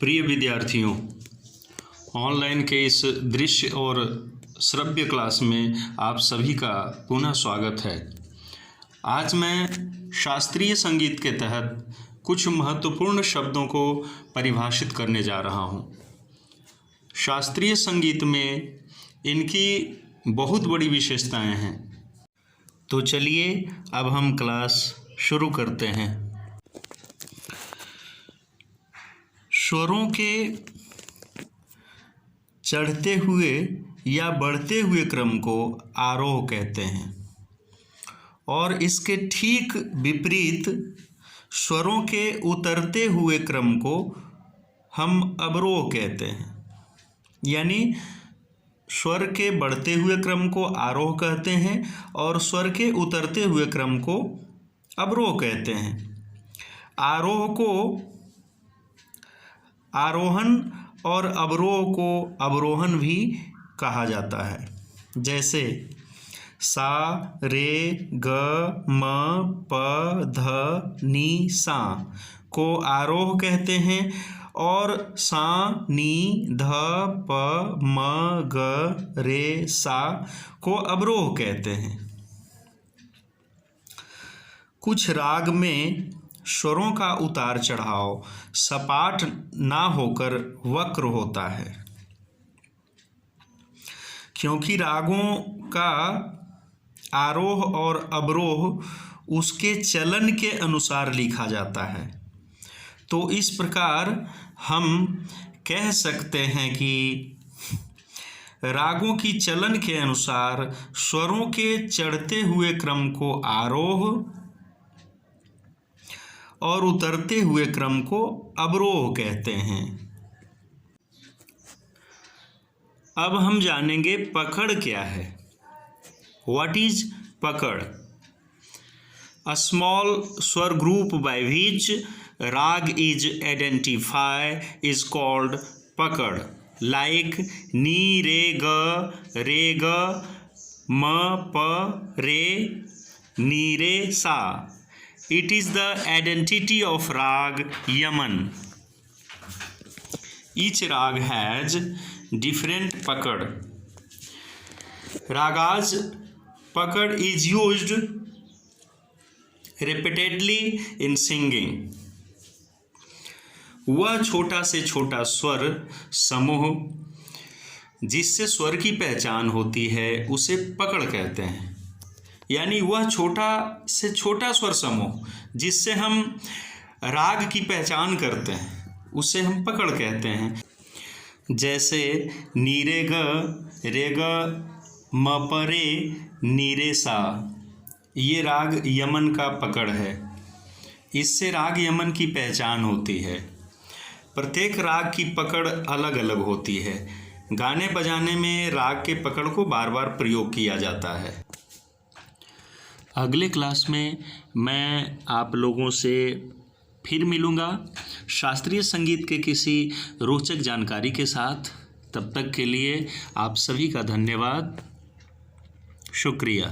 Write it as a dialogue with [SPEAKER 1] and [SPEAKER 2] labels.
[SPEAKER 1] प्रिय विद्यार्थियों, ऑनलाइन के इस दृश्य और श्रव्य क्लास में आप सभी का पुनः स्वागत है। आज मैं शास्त्रीय संगीत के तहत कुछ महत्वपूर्ण शब्दों को परिभाषित करने जा रहा हूँ। शास्त्रीय संगीत में इनकी बहुत बड़ी विशेषताएं हैं। तो चलिए अब हम क्लास शुरू करते हैं। स्वरों के चढ़ते हुए या बढ़ते हुए क्रम को आरोह कहते हैं और इसके ठीक विपरीत स्वरों के उतरते हुए क्रम को हम अवरोह कहते हैं। यानी स्वर के बढ़ते हुए क्रम को आरोह कहते हैं और स्वर के उतरते हुए क्रम को अवरोह कहते हैं। आरोह को आरोहण और अवरोह को अवरोहण भी कहा जाता है। जैसे सा रे ग म प ध नी सा को आरोह कहते हैं और सा नी ध प म ग रे सा को अवरोह कहते हैं। कुछ राग में स्वरों का उतार चढ़ाव सपाट ना होकर वक्र होता है, क्योंकि रागों का आरोह और अवरोह उसके चलन के अनुसार लिखा जाता है। तो इस प्रकार हम कह सकते हैं कि रागों की चलन के अनुसार स्वरों के चढ़ते हुए क्रम को आरोह और उतरते हुए क्रम को अवरोह कहते हैं। अब हम जानेंगे पकड़ क्या है। What is पकड़? A small swer group by which rag is identified is called पकड़, like नी रे ग म प रे नी रे सा. It is the identity of rag Yaman. Each rag has different pakad. Raga's pakad is used repeatedly in singing. वह छोटा से छोटा स्वर समूह जिससे स्वर की पहचान होती है उसे पकड़ कहते हैं। यानी वह छोटा से छोटा स्वर समूह जिससे हम राग की पहचान करते हैं उसे हम पकड़ कहते हैं। जैसे नीरे ग म प रे नीरे सा, ये राग यमन का पकड़ है। इससे राग यमन की पहचान होती है। प्रत्येक राग की पकड़ अलग अलग होती है। गाने बजाने में राग के पकड़ को बार बार प्रयोग किया जाता है। अगले क्लास में मैं आप लोगों से फिर मिलूँगा शास्त्रीय संगीत के किसी रोचक जानकारी के साथ। तब तक के लिए आप सभी का धन्यवाद, शुक्रिया।